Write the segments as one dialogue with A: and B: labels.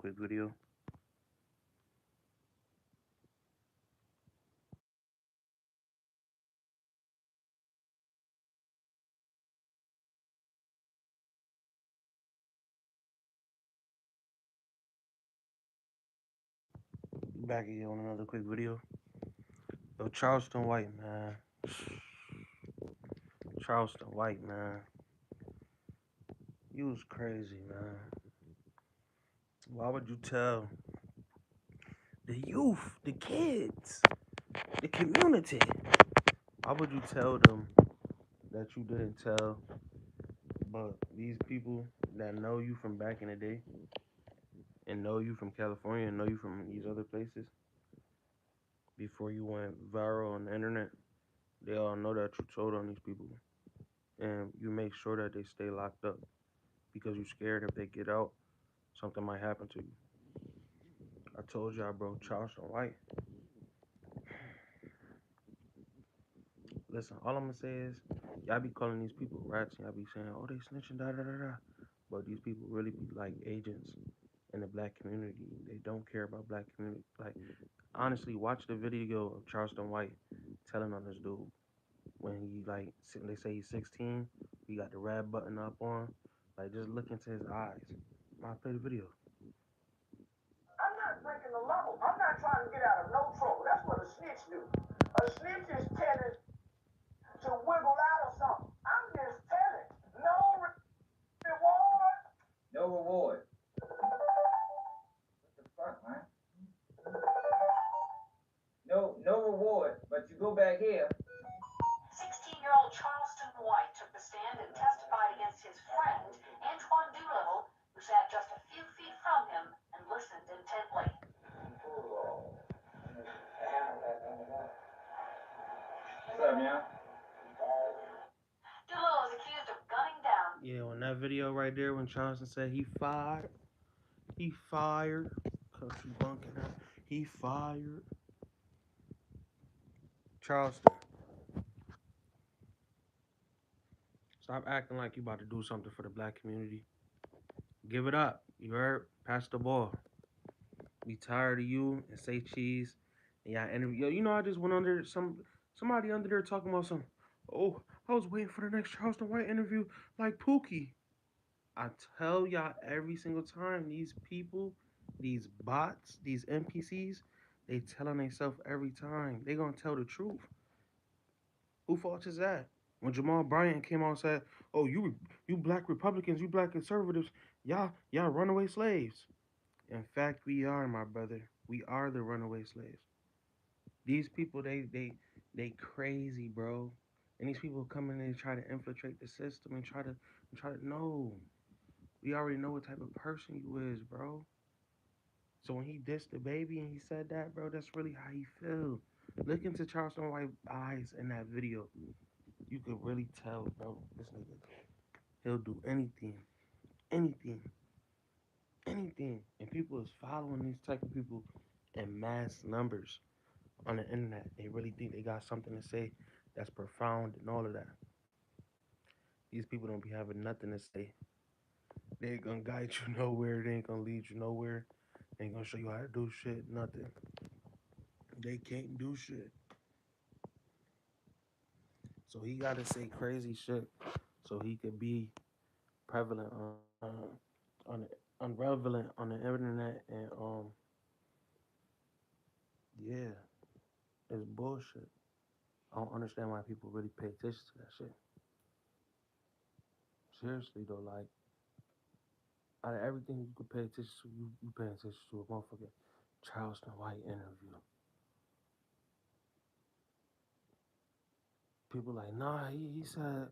A: quick video. Back again on another quick video. Yo, Charleston White, man. Charleston White, man. You was crazy, man. Why would you tell the youth, the kids, the community? Why would you tell them that you didn't tell, but these people that know you from back in the day and know you from California and know you from these other places before you went viral on the internet, they all know that you told on these people. And you make sure that they stay locked up because you're scared if they get out, something might happen to you. I told y'all, bro, Charleston White. Listen, all I'm gonna say is, y'all be calling these people rats, and y'all be saying, oh, they snitching, da da da da. But these people really be like agents in the black community. They don't care about black community. Like, honestly, watch the video of Charleston White telling on this dude when he like, they say he's 16, he got the red button up on. Like, just look into his eyes. I'll play the video.
B: I'm not breaking the law. I'm not trying to get out of no trouble. That's what a snitch do. A snitch is telling to wiggle out of something. I'm just telling. No reward.
C: No reward. What the fuck, man? No reward. But you go back here.
D: 16-year-old Charleston White took the stand and testified against his friend, Antoine Doolittle, who sat just a few feet from him and listened intently.
C: What's up, man?
D: Doolittle is accused of gunning down.
A: Yeah, on that video right there, when Charleston said he fired, cause you bunking her, he fired. Charleston, stop acting like you about to do something for the black community. Give it up. You heard? Pass the ball. We tired of you and say cheese. And y'all interview. Yo, you know, I just went under somebody under there talking about some. Oh, I was waiting for the next Charleston White interview like Pookie. I tell y'all every single time, these people, these bots, these NPCs, they telling themselves every time. They gonna tell the truth. Who fault is that? When Jamal Bryant came out and said, "Oh, you black Republicans, you black conservatives, y'all runaway slaves." In fact, we are, my brother. We are the runaway slaves. These people, they crazy, bro. And these people come in and try to infiltrate the system and try to know. We already know what type of person you is, bro. So when he dissed the baby and he said that, bro, that's really how he feel. Look into Charleston White's eyes in that video. You could really tell, bro. This nigga, he'll do anything, anything, anything. And people is following these type of people in mass numbers on the internet. They really think they got something to say that's profound and all of that. These people don't be having nothing to say. They ain't gonna guide you nowhere. They ain't gonna lead you nowhere. They ain't gonna show you how to do shit. Nothing. They can't do shit. So he gotta say crazy shit so he could be prevalent on the unrelevant on the internet and yeah, it's bullshit. I don't understand why people really pay attention to that shit. Seriously though, like out of everything you could pay attention to, you pay attention to a motherfucking Charleston White interview. People like, nah, he said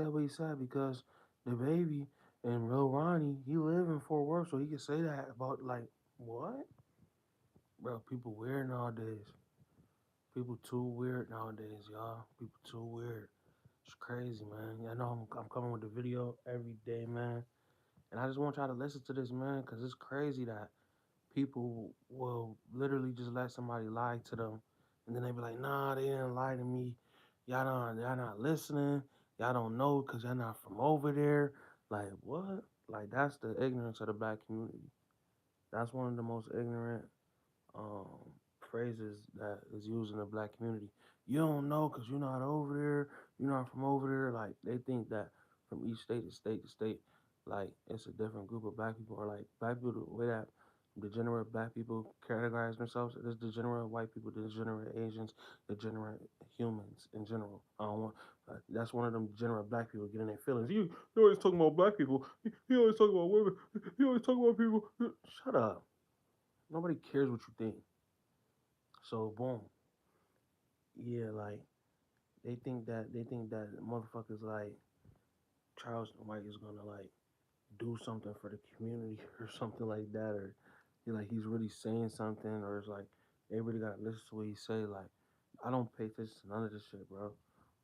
A: what he said because the baby and Lil Ronnie, he live in Fort Worth, so he can say that about like what? Bro, people weird nowadays. People too weird nowadays, y'all. People too weird. It's crazy, man. I know I'm coming with the video every day, man. And I just want y'all to listen to this, man, because it's crazy that people will literally just let somebody lie to them. And then they be like, nah, they didn't lie to me. Y'all not listening. Y'all don't know because y'all not from over there. Like, what? Like, that's the ignorance of the black community. That's one of the most ignorant um, phrases that is used in the black community. You don't know because you're not over there. You're not from over there. Like they think that from each state to state to state, like it's a different group of black people, or like black people the way that degenerate black people categorize themselves. There's degenerate white people, degenerate Asians, degenerate humans in general. I don't want. That's one of them degenerate black people getting their feelings. You always talking about black people. You always talking about women. You always talking about people. Shut up. Nobody cares what you think. So boom, yeah, like they think that motherfuckers like Charleston White is gonna like do something for the community or something like that, or he's really saying something, or it's like they really gotta listen to what he say. Like I don't pay attention to none of this shit, bro.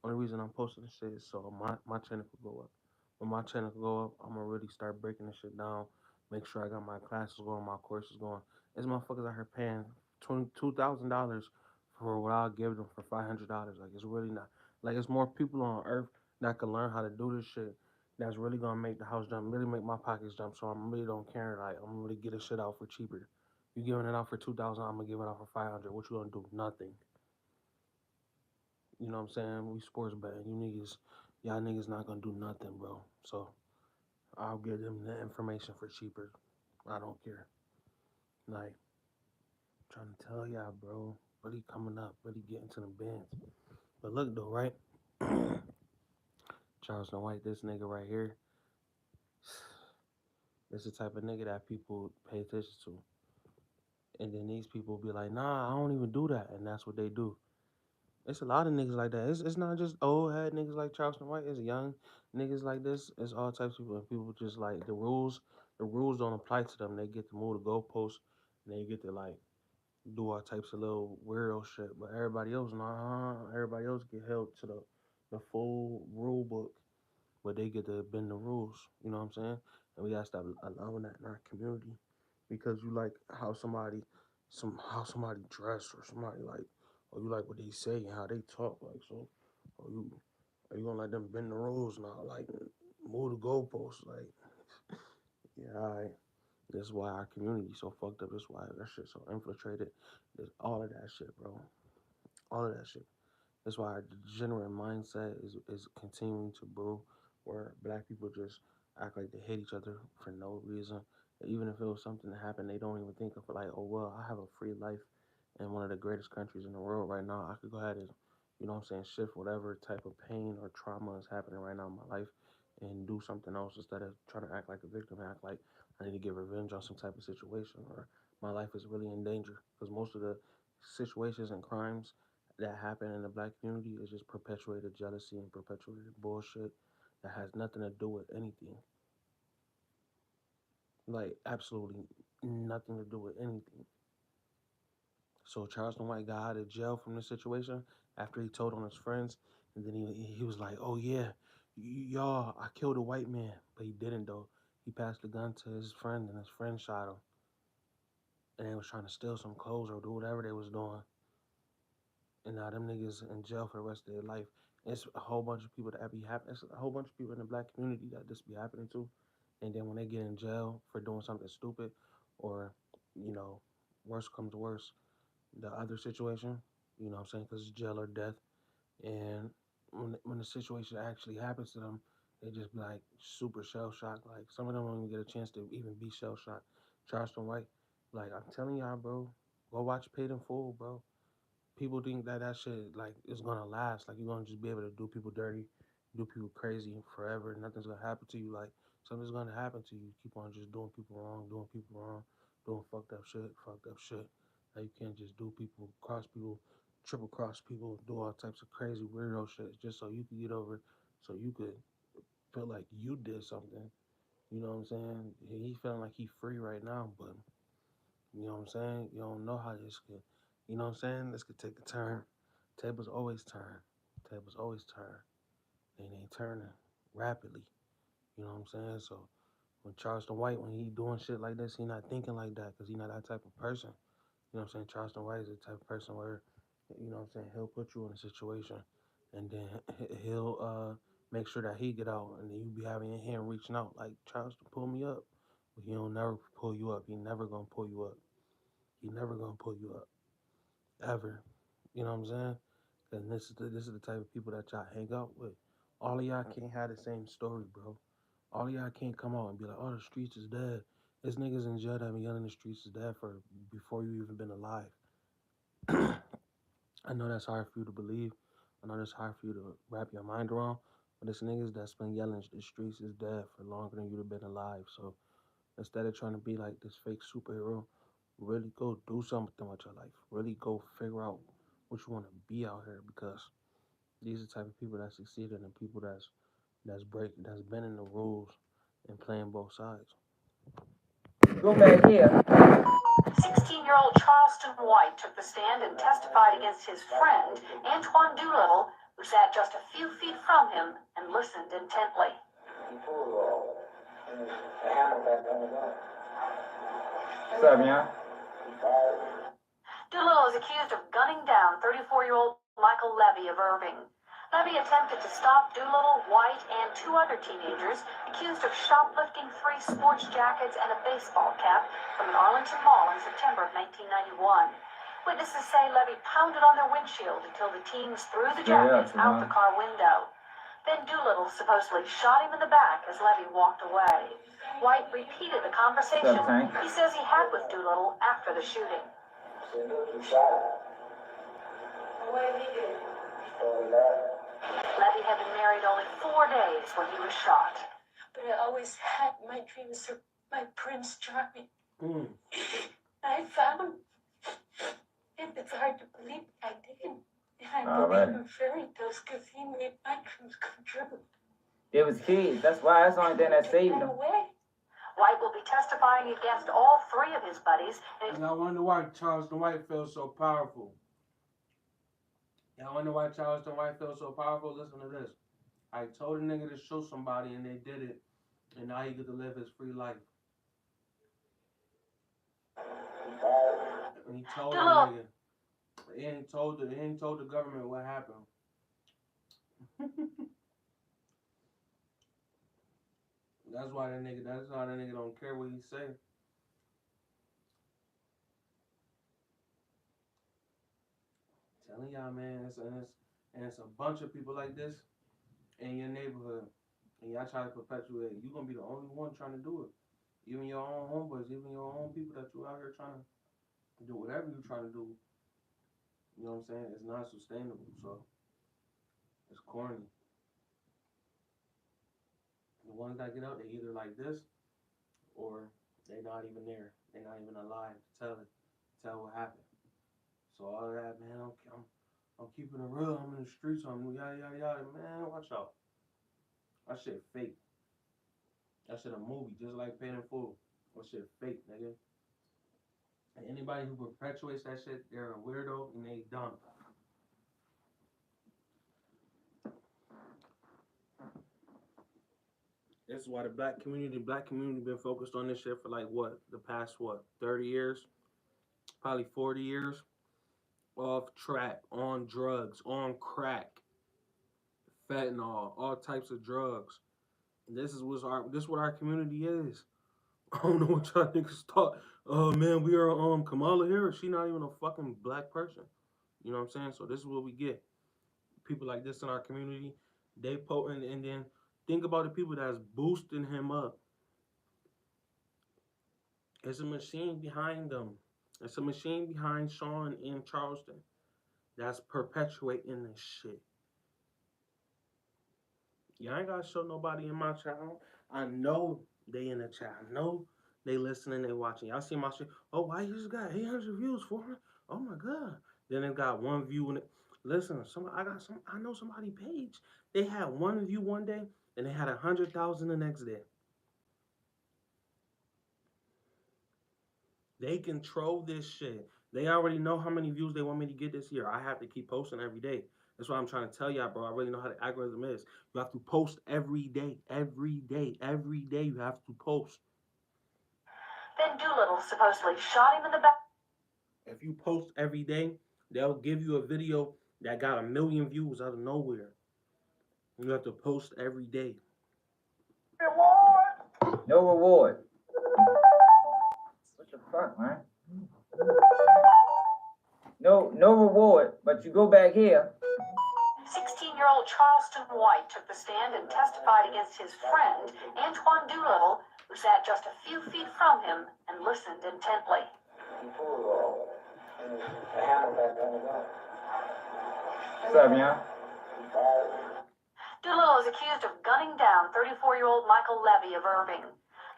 A: Only reason I'm posting this shit is so my channel could go up. When my channel could go up, I'm gonna really start breaking this shit down. Make sure I got my classes going, my courses going. There's motherfuckers out here paying $22,000 for what I'll give them for $500. Like it's really not. Like it's more people on earth that can learn how to do this shit. That's really gonna make the house jump, really make my pockets jump. So I really don't care. Like I'm really get this shit out for cheaper. You giving it out for 2,000, I'm gonna give it out for 500. What you gonna do? Nothing. You know what I'm saying? We sports betting. Y'all niggas not gonna do nothing, bro. So I'll give them the information for cheaper. I don't care. Like trying to tell y'all, bro. Really coming up, really getting to the bands. But look though, right? Charleston White, this nigga right here, this the type of nigga that people pay attention to. And then these people be like, nah, I don't even do that. And that's what they do. It's a lot of niggas like that. It's not just old head niggas like Charleston White. It's young niggas like this. It's all types of people. And people just like the rules don't apply to them. They get to move the goalposts and they get to like do all types of little weirdo shit. But everybody else, nah, everybody else get held to the full rule book, but they get to bend the rules. You know what I'm saying? And we gotta stop allowing that in our community because you like how somebody dress or somebody like, or you like what they say and how they talk. Like so, or are you gonna let them bend the rules now? Like move the goalposts? Like yeah, all right. This is why our community so fucked up. This is why that shit so infiltrated. There's all of that shit, bro. All of that shit. That's why our degenerate mindset is continuing to brew, where black people just act like they hate each other for no reason. Even if it was something that happened, they don't even think of it like, oh well, I have a free life in one of the greatest countries in the world right now. I could go ahead and, you know what I'm saying, shift whatever type of pain or trauma is happening right now in my life and do something else instead of trying to act like a victim, act like I need to get revenge on some type of situation or my life is really in danger. Because most of the situations and crimes that happen in the black community is just perpetuated jealousy and perpetuated bullshit that has nothing to do with anything. Like absolutely nothing to do with anything. So Charleston White got out of jail from this situation after he told on his friends, and then he was like, "Oh yeah, y'all, I killed a white man," but he didn't though. He passed the gun to his friend, and his friend shot him, and they was trying to steal some clothes or do whatever they was doing. And now them niggas in jail for the rest of their life. It's a whole bunch of people that be happening. It's a whole bunch of people in the black community that this be happening to. And then when they get in jail for doing something stupid, or you know, worse comes to worse, the other situation, you know what I'm saying, because it's jail or death. And when the situation actually happens to them, they just be like super shell shocked. Like some of them don't even get a chance to even be shell shocked. Charleston White, like I'm telling y'all, bro, go watch Paid in Full, bro. People think that that shit like is gonna last. Like you're gonna just be able to do people dirty, do people crazy forever. Nothing's gonna happen to you. Like something's gonna happen to you. Keep on just doing people wrong, doing fucked up shit. Like you can't just do people, cross people, triple cross people, do all types of crazy weirdo shit just so you can get over, so you could feel like you did something. You know what I'm saying? He feeling like he free right now, but you know what I'm saying? You don't know how this could, you know what I'm saying? This could take a turn. Tables always turn. Tables always turn. And they turning rapidly. You know what I'm saying? So when Charleston White, when he doing shit like this, he not thinking like that because he not that type of person. You know what I'm saying? Charleston White is the type of person where, you know what I'm saying, he'll put you in a situation and then he'll make sure that he get out and then you be having your hand reaching out like, Charleston, pull me up. He don't never pull you up. He never gonna pull you up. He never gonna pull you up ever. You know what I'm saying? And this is the type of people that y'all hang out with. All of y'all can't have the same story, bro. All of y'all can't come out and be like, "Oh, the streets is dead." There's niggas in jail that been yelling the streets is dead for before you even been alive. I know that's hard for you to believe. I know that's hard for you to wrap your mind around. But it's niggas that's been yelling the streets is dead for longer than you've been alive. So instead of trying to be like this fake superhero, really go do something with your life. Really go figure out what you want to be out here because these are the type of people that succeeded and people that's been in the rules and playing both sides.
C: Go back here.
D: 16-year-old Charleston White took the stand and testified against his friend, Antoine Doolittle, who sat just a few feet from him and listened intently.
C: What's up, man?
D: Doolittle is accused of gunning down 34-year-old Michael Levy of Irving. Levy attempted to stop Doolittle, White, and two other teenagers accused of shoplifting 3 sports jackets and a baseball cap from an Arlington mall in September of 1991. Witnesses say Levy pounded on their windshield until the teens threw the jackets out the car window. Then Doolittle supposedly shot him in the back as Levy walked away. White repeated the conversation he says he had with Doolittle after the shooting. Levy had been married only 4 days when he was shot.
E: But I always had my dreams of my Prince Charming. I found it. It's hard to believe I didn't. And I believe in fairy tales because he made my dreams come true.
C: They was kids. That's why. That's the only thing that saved them.
D: White will be testifying against all 3 of his buddies.
A: And I wonder why Charleston White feels so powerful. Y'all wonder why Charleston White feels so powerful? Listen to this. I told a nigga to show somebody and they did it. And now he get to live his free life. And he told the nigga. He ain't told the government what happened. That's why that nigga don't care what he say. Telling y'all, man, it's a bunch of people like this in your neighborhood, and y'all try to perpetuate it. You gonna be the only one trying to do it. Even your own homeboys, even your own people that you out here trying to do whatever you trying to do. You know what I'm saying? It's not sustainable, so it's corny. The ones that get out, they either like this, or they not even there. They're not even alive to tell what happened. So all that, man, I'm keeping it real. I'm in the streets. I'm yada. Man, watch out. That shit fake. That shit a movie, just like Paid in Full. That shit fake, nigga. And anybody who perpetuates that shit, they're a weirdo and they dumb. This is why the black community been focused on this shit for like the past 30 years? Probably 40 years. Off track, on drugs, on crack, fentanyl, all types of drugs. And this is what our community is. I don't know what y'all niggas thought. Oh man, we are Kamala Harris. She not even a fucking black person. You know what I'm saying? So this is what we get. People like this in our community, they potent, and then think about the people that's boosting him up. There's a machine behind them. There's a machine behind Sean in Charleston that's perpetuating this shit. Y'all ain't gotta show nobody in my channel. I know they in the chat. I know they listening, they watching. Y'all see my shit. Oh, why you just got 800 views for it? Oh my god. Then it got 1 view in it. Listen, I know somebody page. They had 1 view one day and they had 100,000 the next day. They control this shit. They already know how many views they want me to get this year. I have to keep posting every day. That's what I'm trying to tell y'all, bro. I really know how the algorithm is. You have to post every day. Every day you have to post.
D: Then Doolittle supposedly shot him in the back.
A: If you post every day, they'll give you a video that got 1 million views out of nowhere. You have to post every day.
B: Reward?
C: No reward. fuck, man? No reward, but you go back here.
D: 16-year-old Charleston White took the stand and testified against his friend, Antoine Doolittle, who sat just a few feet from him and listened intently.
C: What's up, y'all?
D: Doolittle is accused of gunning down 34-year-old Michael Levy of Irving.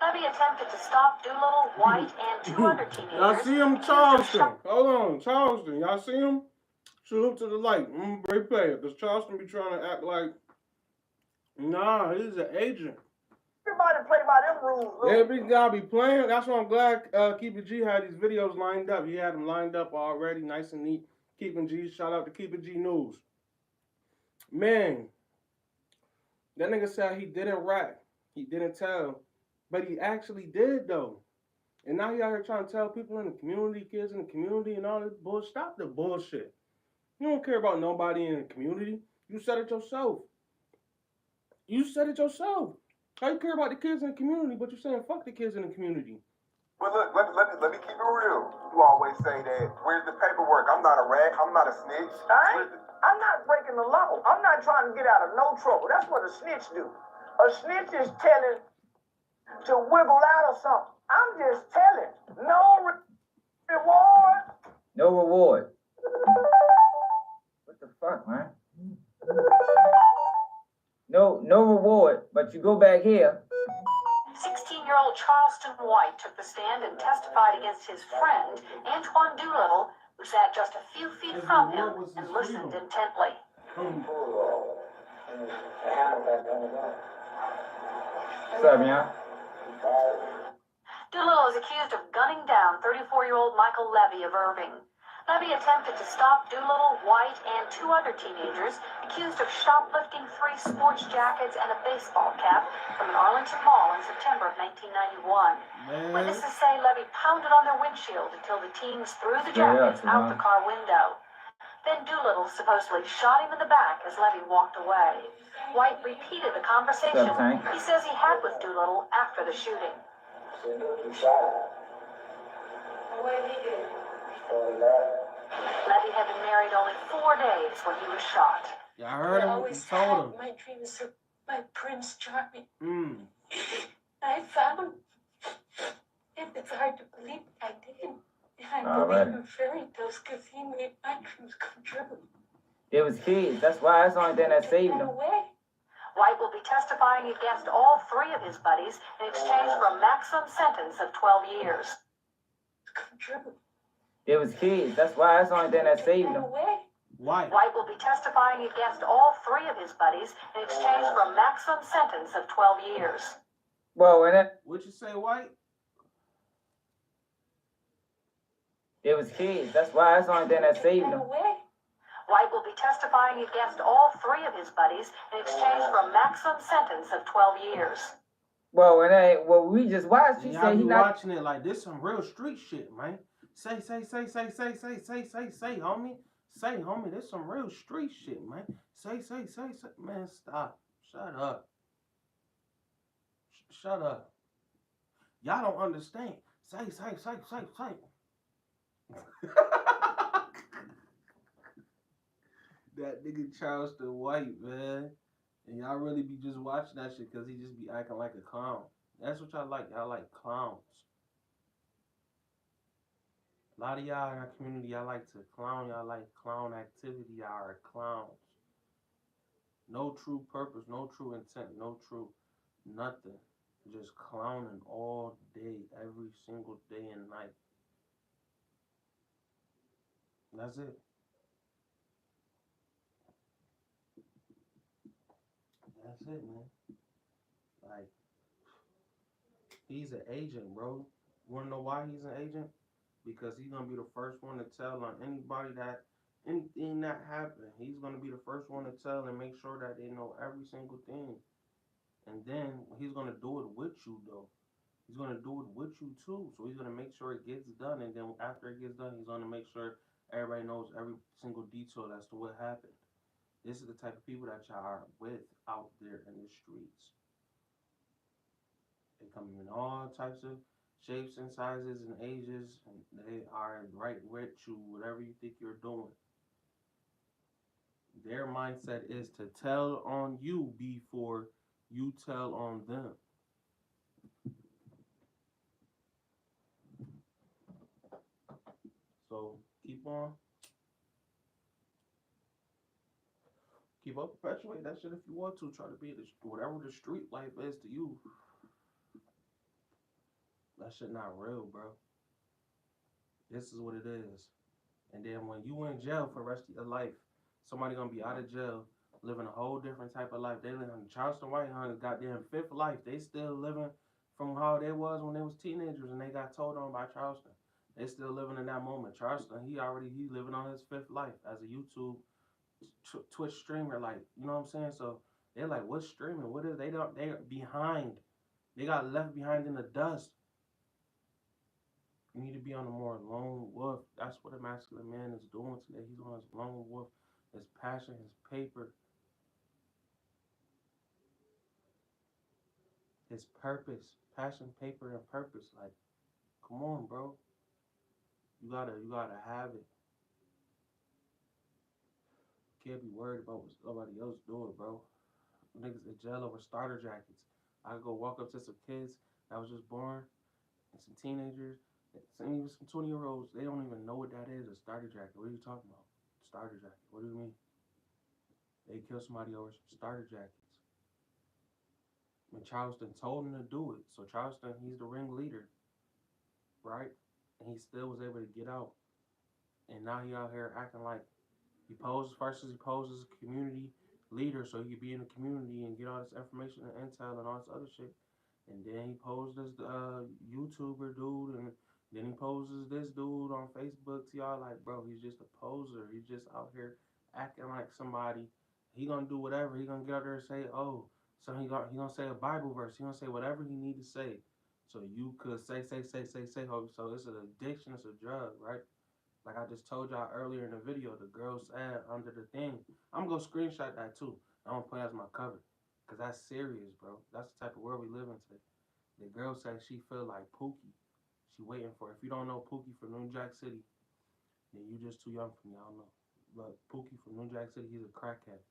D: Levy attempted to stop Doolittle, White, and two other teenagers.
A: Y'all see him, Charleston? Hold on, Charleston. Y'all see him? Salute to the light. Great player. Because Charleston be trying to act like, nah, he's an agent.
B: Everybody play by them rules.
A: Every guy be playing. That's why I'm glad Keeper G had these videos lined up. He had them lined up already, nice and neat. Keeper G, shout out to Keeper G News. Man, that nigga said he didn't rap. He didn't tell. But he actually did, though. And now he out here trying to tell people in the community, kids in the community, and all this bullshit. Stop the bullshit. You don't care about nobody in the community. You said it yourself. You said it yourself. How you care about the kids in the community, but you're saying fuck the kids in the community?
F: But look, let me keep it real. You always say that, where's the paperwork? I'm not a rat. I'm not a snitch.
B: I'm not breaking the law. I'm not trying to get out of no trouble. That's what a snitch do. A snitch is telling to wiggle out of something. I'm just telling. No reward.
C: No reward. What the fuck, man? No reward, but you go back here.
D: 16-year-old Charleston White took the stand and testified against his friend, Antoine Doolittle, who sat just a few feet from him and listened intently.
C: What's up, y'all?
D: Doolittle is accused of gunning down 34-year-old Michael Levy of Irving. Levy attempted to stop Doolittle, White, and two other teenagers accused of shoplifting 3 sports jackets and a baseball cap from an Arlington mall in September of 1991. Witnesses say Levy pounded on their windshield until the teens threw the jackets out the car window. Then Doolittle supposedly shot him in the back as Levy walked away. White repeated the conversation he says he had with Doolittle after the shooting. Levy had been married only 4 days when he was shot.
A: Yeah, I heard him. He told him.
E: My dreams are my Prince Charming.
A: Mm.
E: I found it. It's hard to believe I didn't. I believe
C: right.
E: in fairy tales because he made my dreams come true.
C: They was kids. That's why that's the only thing that saved them.
D: White will be testifying against all 3 of his buddies in exchange for a maximum sentence of 12 years.
E: Come true.
C: They was kids. That's why that's the only thing that saved them.
A: White.
D: White will be testifying against all 3 of his buddies in exchange for a maximum sentence of 12 years.
C: Well, and that
A: What you say, White?
C: they was kids. That's why that's the only thing that saved them.
D: White will be testifying against all 3 of his buddies in exchange for a maximum sentence of 12 years.
C: Well, and that we just watched. He
A: Y'all
C: said
A: be
C: he not.
A: watching it like this some real street shit, man. Say, homie. Say, homie, this some real street shit, man. Say. Man, stop. Shut up. Shut up. Y'all don't understand. Say. That nigga Charleston White, man. And y'all really be just watching that shit because he just be acting like a clown. That's what y'all like. Y'all like clowns. A lot of y'all in our community, y'all like to clown. Y'all like clown activity. Y'all are clowns. No true purpose, no true intent, no true nothing. Just clowning all day, every single day and night. That's it. That's it, man. Like, he's an agent, bro. Wanna know why he's an agent? Because he's gonna be the first one to tell on anybody that anything that happened. He's gonna be the first one to tell and make sure that they know every single thing. And then he's gonna do it with you, though. He's gonna do it with you too. So he's gonna make sure it gets done. And then after it gets done, he's gonna make sure everybody knows every single detail as to what happened. This is the type of people that y'all are with out there in the streets. They come in all types of shapes and sizes and ages, and they are right with you, whatever you think you're doing. Their mindset is to tell on you before you tell on them. So keep up, perpetuate that shit if you want to. Try to be whatever the street life is to you. That shit not real, bro. This is what it is. And then when you in jail for the rest of your life, somebody gonna be out of jail, living a whole different type of life. They live in Charleston White Hunt's goddamn fifth life. They still living from how they was when they was teenagers and they got told on by Charleston. They still living in that moment. Charleston, he living on his fifth life as a YouTube Twitch streamer. Like, you know what I'm saying? So they're like, what's streaming? What is they don't they're behind. They got left behind in the dust. You need to be on a more lone wolf. That's what a masculine man is doing today. He's on his lone wolf, his passion, his paper, his purpose. Passion, paper, and purpose. Like, come on, bro. You gotta have it. You can't be worried about what somebody else doing, bro. Niggas in jail over starter jackets. I could go walk up to some kids that was just born and some teenagers, and even some 20-year-olds. They don't even know what that is, a starter jacket. What are you talking about? Starter jacket. What do you mean? They kill somebody over some starter jackets. And Charleston told him to do it. So Charleston, he's the ringleader, right? And he still was able to get out. And now he out here acting like he poses as a community leader so he could be in the community and get all this information and intel and all this other shit. And then he posed as the YouTuber dude, and then he poses this dude on Facebook to y'all like, bro, he's just a poser. He's just out here acting like somebody. He gonna do whatever. He gonna get out there and say, oh, so he gonna say a Bible verse. He gonna say whatever he need to say. So you could say. So it's an addiction. It's a drug, right? Like I just told y'all earlier in the video, the girl said under the thing. I'm gonna screenshot that too. I'm gonna put it as my cover. Cause that's serious, bro. That's the type of world we live in today. The girl said she feel like Pookie. She waiting for it. If you don't know Pookie from New Jack City, then you just too young for me. I don't know. But Pookie from New Jack City, he's a crackhead,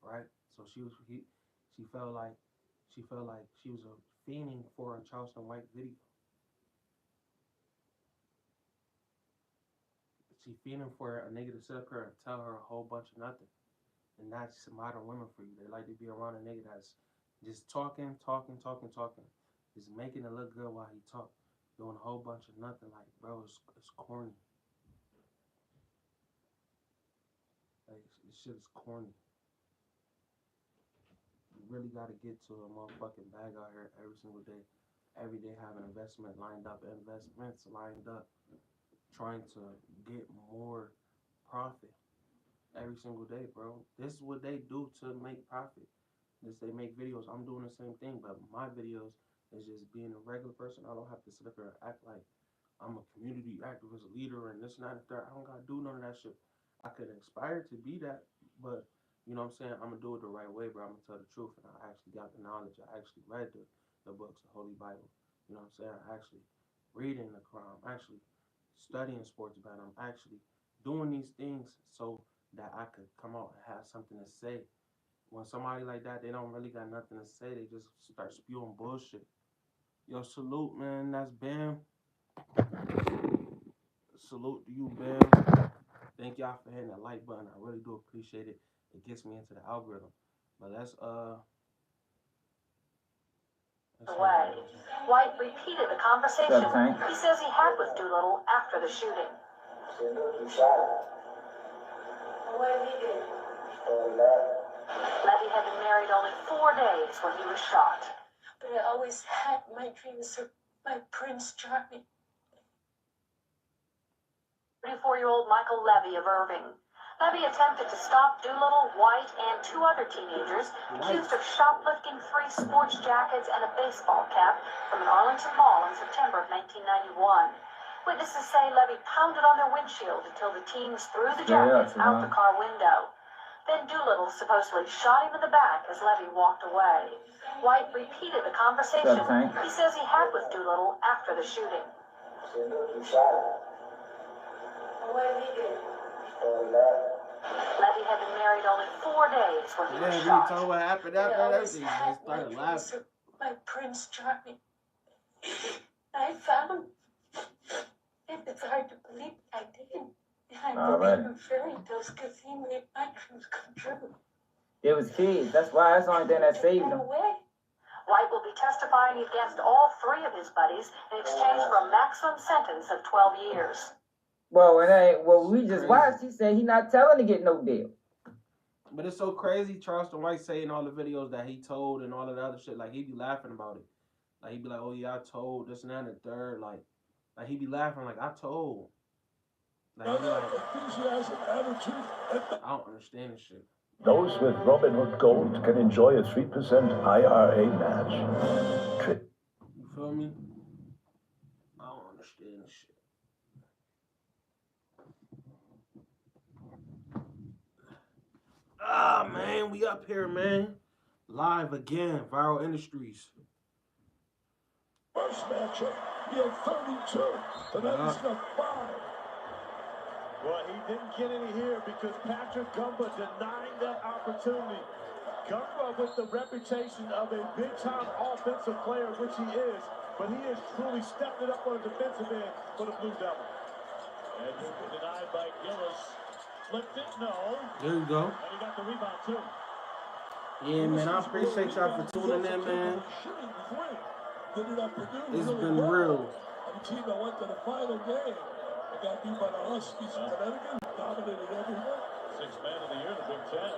A: right? So she felt like she was a fiending for a Charleston White video. She fiending for a nigga to sit up here and tell her a whole bunch of nothing. And that's modern women for you. They like to be around a nigga that's just talking, just making it look good while he talk, doing a whole bunch of nothing. Like, bro, it's corny. Like, this shit is corny. You really got to get to a motherfucking bag out here every single day. Every day having investments lined up, trying to get more profit every single day, bro. This is what they do to make profit. They make videos. I'm doing the same thing, but my videos is just being a regular person. I don't have to sit up here and act like I'm a community activist leader and this and that and that. I don't gotta do none of that shit. I could aspire to be that, but you know what I'm saying? I'm gonna do it the right way, bro. I'm gonna tell the truth, and I actually got the knowledge. I actually read the books, the Holy Bible. You know what I'm saying? I actually reading the Quran. I'm actually studying sports betting. I'm actually doing these things so that I could come out and have something to say. When somebody like that, they don't really got nothing to say. They just start spewing bullshit. Yo, salute, man. That's Bam. Salute to you, Bam. Thank y'all for hitting that like button. I really do appreciate it. It gets me into the algorithm. But let's
D: Way. White repeated the conversation he says he had with Doolittle after the shooting. What did he do? Levy had been married only 4 days when he was shot.
E: But I always had my dreams of my Prince Charming.
D: 34-year-old Michael Levy of Irving. Levy attempted to stop Doolittle, White, and 2 other teenagers accused of shoplifting 3 sports jackets and a baseball cap from an Arlington mall in September of 1991. Witnesses say Levy pounded on their windshield until the teens threw the jackets out the car window. Then Doolittle supposedly shot him in the back as Levy walked away. White repeated the conversation he says he had with Doolittle after the shooting. Levy had been married only 4 days when he was shot.
A: Tell what happened after that. They started laughing.
E: My Prince Charming. I found it's hard to believe I didn't. I believe in fairy tales because he made my dreams come true.
C: It was kids. That's why it's the only thing that saved them.
D: White will be testifying against all 3 of his buddies in exchange for a maximum sentence of 12 years.
C: Well, we just watched. He said he not telling to get no deal.
A: But it's so crazy, Charleston White saying all the videos that he told and all of the other shit. Like, he be laughing about it. Like, he be like, oh, yeah, I told this and that and the third. Like he be laughing like, I told. Like, he be like, I don't understand this shit.
G: Those with Robinhood Gold can enjoy a 3% IRA match.
A: You feel me? I don't understand this shit. Ah, man, we up here, man. Live again, Viral Industries.
G: First matchup, he had 32, but then he's got 5.
H: Well, he didn't get any here because Patrick Gumba denied that opportunity. Gumba with the reputation of a big-time offensive player, which he is, but he has truly stepped it up on the defensive end for the Blue Devils. And denied by Gillis. Flipped it, no.
A: There you go.
H: And he got the rebound, too.
A: Yeah, man, I appreciate y'all for tuning in, man. It's been real.
G: The team that went to the final game and got beat by the Huskies in Connecticut, dominated everyone.
H: 6th man of the year, the Big Ten.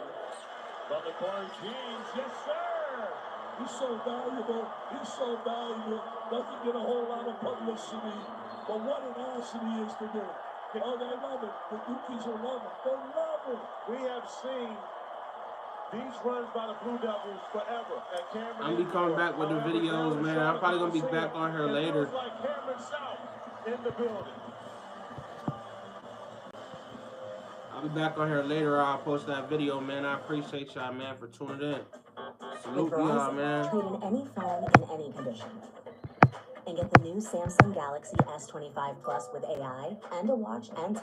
H: From the corner, Jeans, yes, sir.
G: He's so valuable. He's so valuable. Doesn't get a whole lot of publicity. But what an asset he is to do. Oh, they love it. The Dukies will love it. They love it.
H: We have seen these runs by the Blue Devils forever.
A: I'm be coming back with the videos, man. I'm probably gonna be back on here later.
H: Like Cameron South in the building.
A: I'll be back on here later. I'll post that video, man. I appreciate y'all, man, for tuning in. Salute y'all, man.
I: Trade in any phone in any condition. And get the new Samsung Galaxy S25 Plus with AI and a watch and